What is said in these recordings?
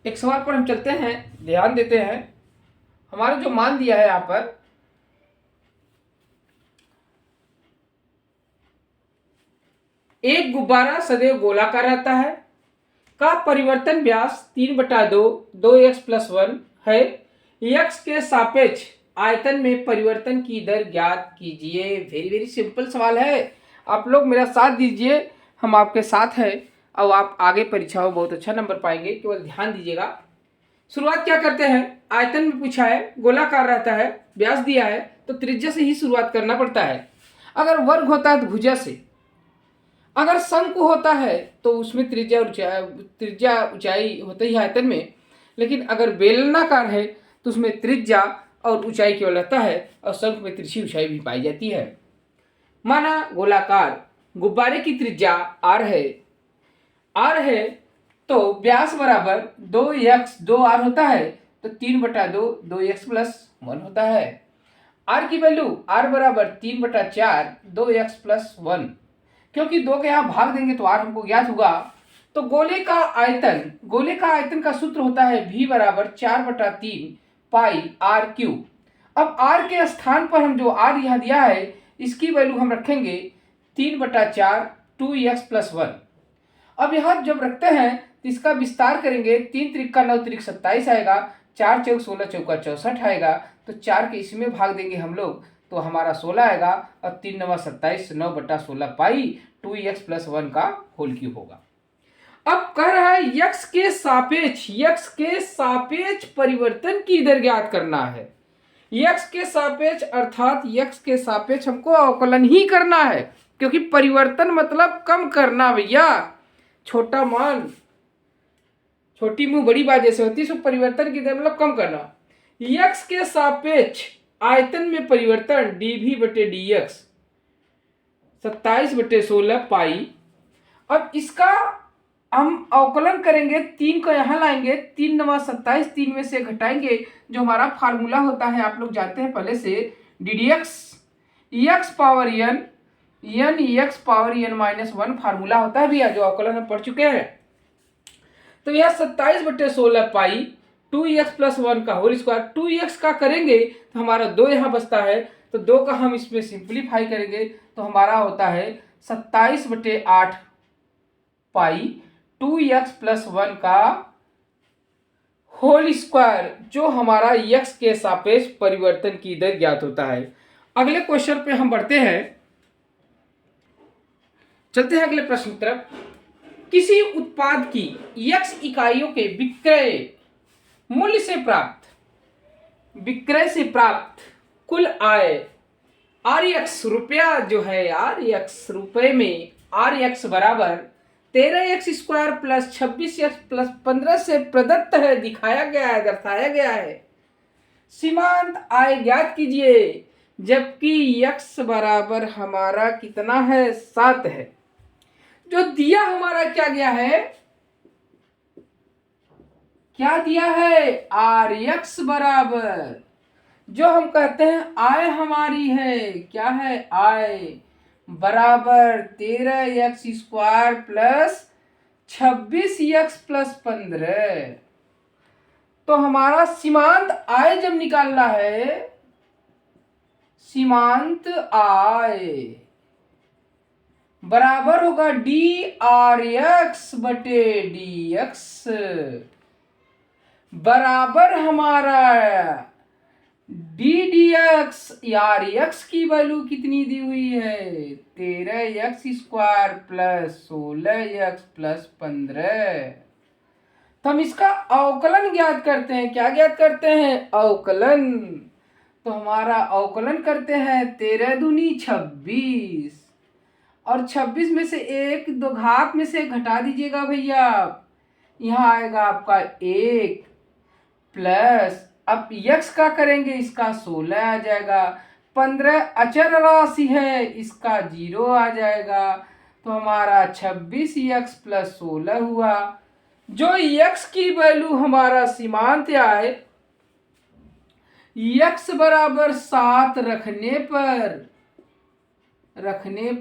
एक सवाल पर हम चलते हैं, ध्यान देते हैं। हमारा जो मान दिया है यहाँ पर, एक गुब्बारा सदैव गोलाकार रहता है का परिवर्तन व्यास 3/2 2x+1 है। x के सापेक्ष आयतन में परिवर्तन की दर ज्ञात कीजिए। वेरी वेरी सिंपल सवाल है, आप लोग मेरा साथ दीजिए, हम आपके साथ हैं और आप आगे परीक्षा में बहुत अच्छा नंबर पाएंगे। केवल ध्यान दीजिएगा। शुरुआत क्या करते हैं, आयतन में पूछा है, गोलाकार रहता है, व्यास दिया है, तो त्रिज्या से ही शुरुआत करना पड़ता है। अगर वर्ग होता है तो भुजा से, अगर शंकु होता है तो उसमें त्रिज्या ऊंचाई होती है आयतन में, लेकिन अगर बेलनाकार है तो उसमें त्रिज्या और ऊंचाई केवल रहता है और शंकु में तिरछी ऊंचाई भी पाई जाती है। माना गोलाकार गुब्बारे की त्रिज्या r है तो व्यास बराबर 2r होता है, तो 3/2 2x+1 होता है। r की वैल्यू r बराबर 3/4 2x+1, क्योंकि 2 के यहाँ भाग देंगे तो r हमको ज्ञात होगा। तो गोले का आयतन का सूत्र होता है v बराबर 4/3 पाई r3। अब r के स्थान पर हम जो r यहाँ दिया है इसकी वैल्यू हम रखेंगे 3/4 2x+1। अब यहाँ जब रखते हैं तो इसका विस्तार करेंगे, 3 त्रिक 9 त्रिक 27 आएगा, 4 चौक 16 चौका 64 आएगा, तो 4 के इसमें भाग देंगे हम लोग तो हमारा 16 आएगा और 3 9 27 9/16 पाई 2x+1 का होल क्यूब होगा। अब कह रहा है x के सापेक्ष परिवर्तन की दर ज्ञात करना है। x के सापेक्ष अर्थात x के सापेक्ष हमको अवकलन ही करना है, क्योंकि परिवर्तन मतलब कम करना भैया। छोटा मान छोटी मुंह बड़ी बात जैसे होती है, सो परिवर्तन की दर मतलब कम करना। x के सापेक्ष आयतन में परिवर्तन dv/dx 27/16 पाई। अब इसका हम अवकलन करेंगे, 3 को यहाँ लाएंगे, 3 9 27, 3 में से घटाएंगे, जो हमारा फार्मूला होता है आप लोग जानते हैं पहले से, ddx x power n x power n-1 formula होता है भैया, जो अवकलन हम पढ़ चुके हैं। तो यह 27/16 पाई 2x+1 का होल स्क्वायर, 2x का करेंगे तो हमारा 2 यहाँ बचता है, तो 2 का हम इसमें सिंप्लीफाई करेंगे तो हमारा होता है 27/8 पाई 2x+1 का होल स्क्वायर, जो हमारा x के सापेक्ष परिवर्तन की दर ज्ञात होता है। अगले क्वेश्चन पे हम बढ़ते हैं, चलते हैं अगले प्रश्न की तरफ। किसी उत्पाद की x इकाइयों के विक्रय से प्राप्त कुल आय rx रुपया जो है rx रुपए में rx बराबर 13x² + 26x + 15 से प्रदत्त है, दिखाया गया है, दर्शाया गया है। सीमांत आय ज्ञात कीजिए, जबकि x बराबर हमारा कितना है 7 है। जो दिया हमारा क्या दिया है rx बराबर, जो हम कहते हैं आय हमारी है, क्या है आय बराबर 13x² + 26x + 15। तो हमारा सीमांत आय जब निकालना है, सीमांत आय बराबर होगा drx/dx बराबर हमारा ddx। rx की वैल्यू कितनी दी हुई है 13x² + 16x + 15। तो हम इसका अवकलन ज्ञात करते हैं। क्या ज्ञात करते हैं, अवकलन। तो हमारा अवकलन करते हैं 13 दूनी 26 और 26 में से 1 2 घात में से घटा दीजिएगा भैया, यहाँ आएगा आपका 1 प्लस, अब x का करेंगे इसका 16 आ जाएगा, 15 अचर राशि है इसका 0 आ जाएगा, तो हमारा 26x + 16 हुआ। जो x की वैल्यू हमारा सीमांत आए x बराबर 7 रखने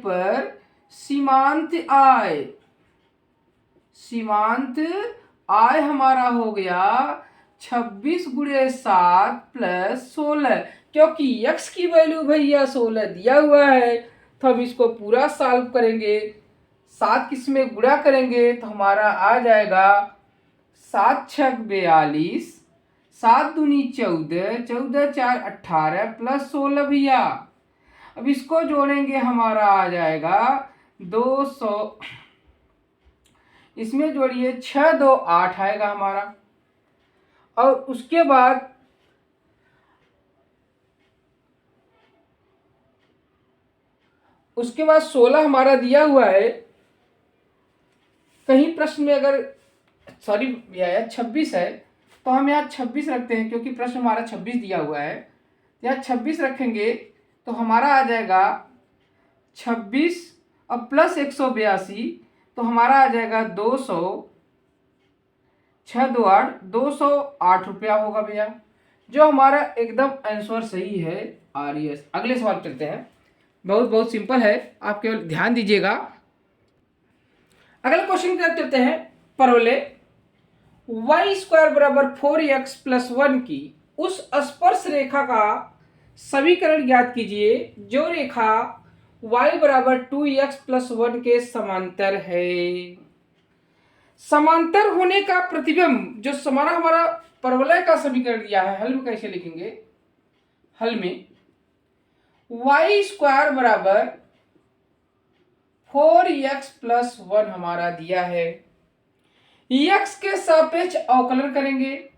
पर सीमांत आय हमारा हो गया 26 × 7 + 16, क्योंकि x की वैल्यू भैया 16 दिया हुआ है तो हम इसको पूरा सॉल्व करेंगे। 7 किसमें गुणा करेंगे तो हमारा आ जाएगा 7 × 6 = 42, 7 दूनी 14, 14 4 18 + 16 भैया। अब इसको जोड़ेंगे हमारा आ जाएगा 200, इसमें जोड़िए 6 2 8 आएगा हमारा। और उसके बाद उसके बाद 16 हमारा दिया हुआ है। कहीं प्रश्न में अगर सॉरी भैया 26 है तो हम यहाँ 26 रखते हैं, क्योंकि प्रश्न हमारा 26 दिया हुआ है। यहाँ 26 रखेंगे तो हमारा आ जाएगा 26 अब प्लस 182 तो हमारा आ जाएगा 200, 6 2 8, 208 रुपया होगा भैया, जो हमारा एकदम आंसर सही है RES। अगले सवाल चलते हैं, बहुत बहुत सिंपल है, आप केवल ध्यान दीजिएगा। अगले क्वेश्चन की तरफ चलते हैं। परवले y² = 4x + 1 की उस स्पर्श रेखा का समीकरण ज्ञात कीजिए जो रेखा y = 2x + 1 के समांतर है। समांतर होने का प्रतिबिंब जो हमारा परवलय का समीकरण दिया है, हल में कैसे लिखेंगे? हल में y² = 4x + 1 हमारा दिया है। x के सापेक्ष अवकलन करेंगे,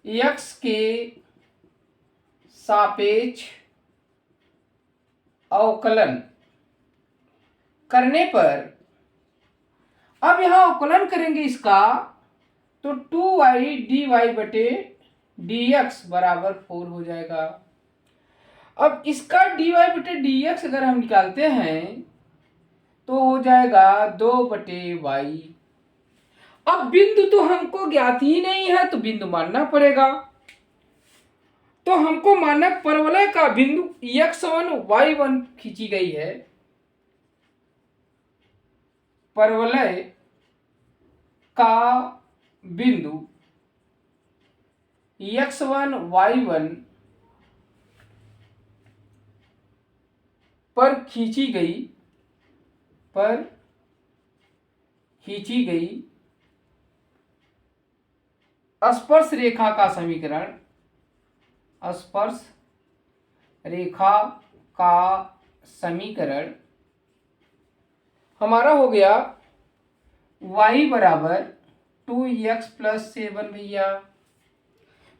x के सापेक्ष अवकलन करने पर अब यहां अवकलन करेंगे इसका तो 2y dy/dx = 4 हो जाएगा। अब इसका dy/dx अगर हम निकालते हैं तो हो जाएगा 2/y। अब बिंदु तो हमको ज्ञात ही नहीं है तो बिंदु मानना पड़ेगा। तो हमको माना परवलय का बिंदु x1 y1 खींची गई है। परवलय का बिंदु x1 y1 पर खींची गई स्पर्श रेखा का समीकरण, स्पर्श रेखा का समीकरण हमारा हो गया y = 2x + 7 भैया।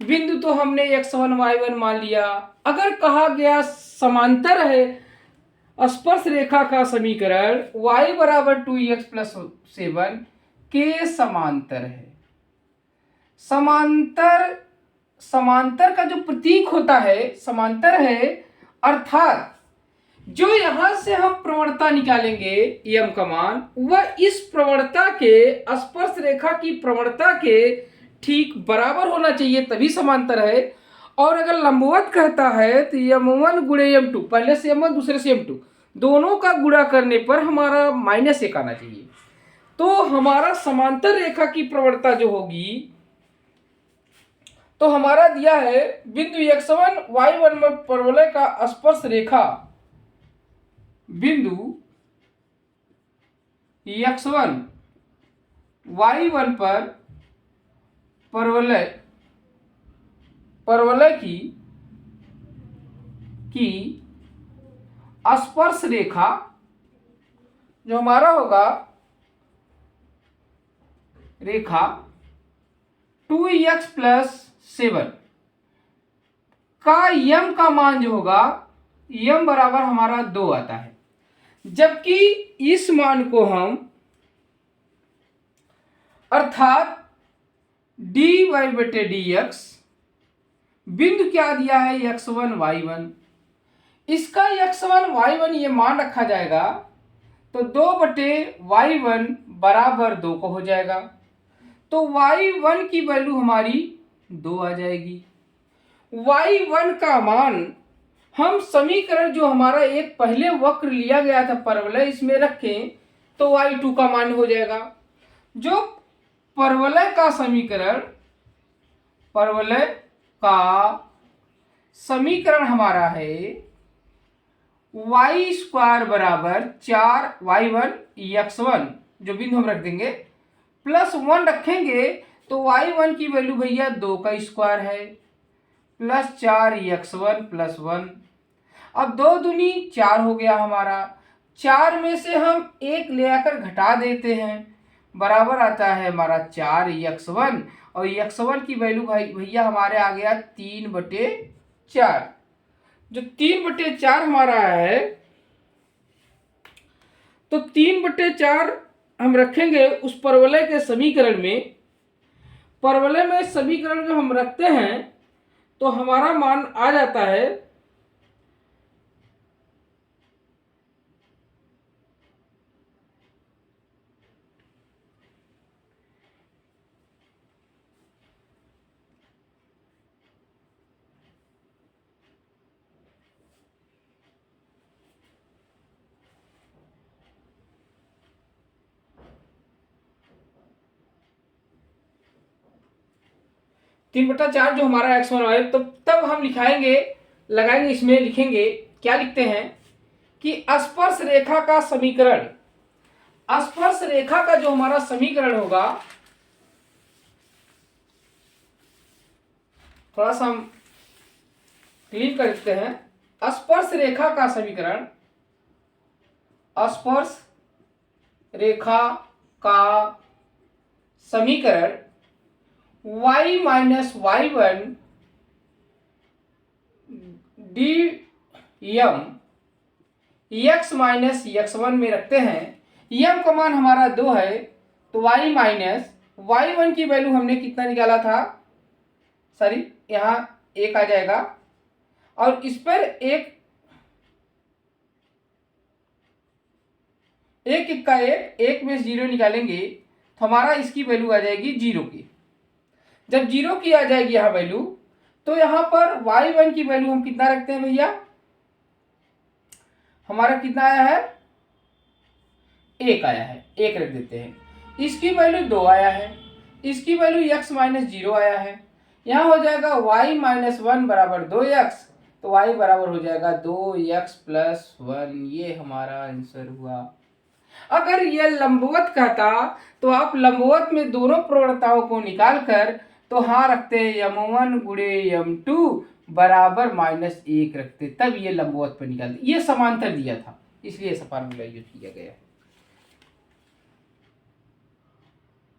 बिंदु तो हमने x1 y1 मान लिया। अगर कहा गया समांतर है स्पर्श रेखा का समीकरण y = 2x + 7 के समांतर है। समांतर का जो प्रतीक होता है समांतर है, अर्थात जो यहां से हम प्रवणता निकालेंगे m का मान, वह इस प्रवणता के स्पर्श रेखा की प्रवणता के ठीक बराबर होना चाहिए, तभी समांतर है। और अगर लंबवत कहता है तो m1 × m2, पहले से m1 दूसरे से m2, दोनों का गुणा करने पर हमारा -1 आना चाहिए। तो हमारा समांतर रेखा की प्रवणता जो होगी तो हमारा दिया है बिंदु x1 y1 में परवलय का स्पर्श रेखा, बिंदु x1 y1 पर परवलय की स्पर्श रेखा जो हमारा होगा रेखा 2x + 7 का m का मान जो होगा m बराबर हमारा 2 आता है। जबकि इस मान को हम अर्थात dy/dx बिंदु क्या दिया है x1 y1, इसका x1 y1 ये मान रखा जाएगा तो 2/y1 = 2 को हो जाएगा। तो y1 की वैल्यू हमारी 2 आ जाएगी। y1 का मान हम समीकरण जो हमारा एक पहले वक्र लिया गया था परवलय, इसमें रखें तो y2 का मान हो जाएगा। जो परवलय का समीकरण, परवलय का समीकरण हमारा है वाई स्क्वायर बराबर 4y1 जो बिंदु हम रख देंगे प्लस 1 रखेंगे तो y1 की वैल्यू भैया 2 का स्क्वायर है प्लस 4x1 प्लस 1। अब 2 दूनी 4 हो गया हमारा, 4 में से हम 1 ले आकर घटा देते हैं, बराबर आता है हमारा 4x1 और x1 की वैल्यू भैया हमारे आ गया 3/4। जो 3/4 हमारा है तो 3/4 हम रखेंगे उस परवलय के समीकरण में। परवलय में समीकरण जो हम रखते हैं तो हमारा मान आ जाता है तीन बटा चार जो हमारा x1 है, तो तब हम लिखाएंगे, लगाएंगे, इसमें लिखेंगे, क्या लिखते हैं कि स्पर्श रेखा का समीकरण, स्पर्श रेखा का जो हमारा समीकरण होगा, थोड़ा सा हम क्लीन कर देते हैं। स्पर्श रेखा का समीकरण, स्पर्श रेखा का समीकरण y minus y1 dm x minus x1 में रखते हैं। m का मान हमारा 2 है तो y माइनस y1 की वैल्यू हमने कितना निकाला था, सॉरी यहाँ 1 आ जाएगा और इस पर एक इक्का एक में 0 निकालेंगे तो हमारा इसकी वैल्यू आ जाएगी 0 की। जब 0 की आ जाएगी यहाँ वैल्यू तो यहाँ पर y1 की वैल्यू हम कितना रखते हैं भैया, हमारा कितना आया है, 1 आया है, 1 रख देते हैं। इसकी वैल्यू 2 आया है, इसकी वैल्यू x माइनस 0 आया है। यहाँ हो जाएगा y माइनस 1 बराबर 2x, तो y बराबर हो जाएगा 2x प्लस 1। ये हमारा आंसर हुआ। अगर यह लंबवत कहता तो आप लंबवत में दोनों प्रवणताओं को निकालकर तो हाँ रखते m1 गुणे m2 बराबर -1 रखते, तब ये लंबवत पर निकालते। ये समांतर दिया था इसलिए ऐसा फार्मूला यूज किया गया।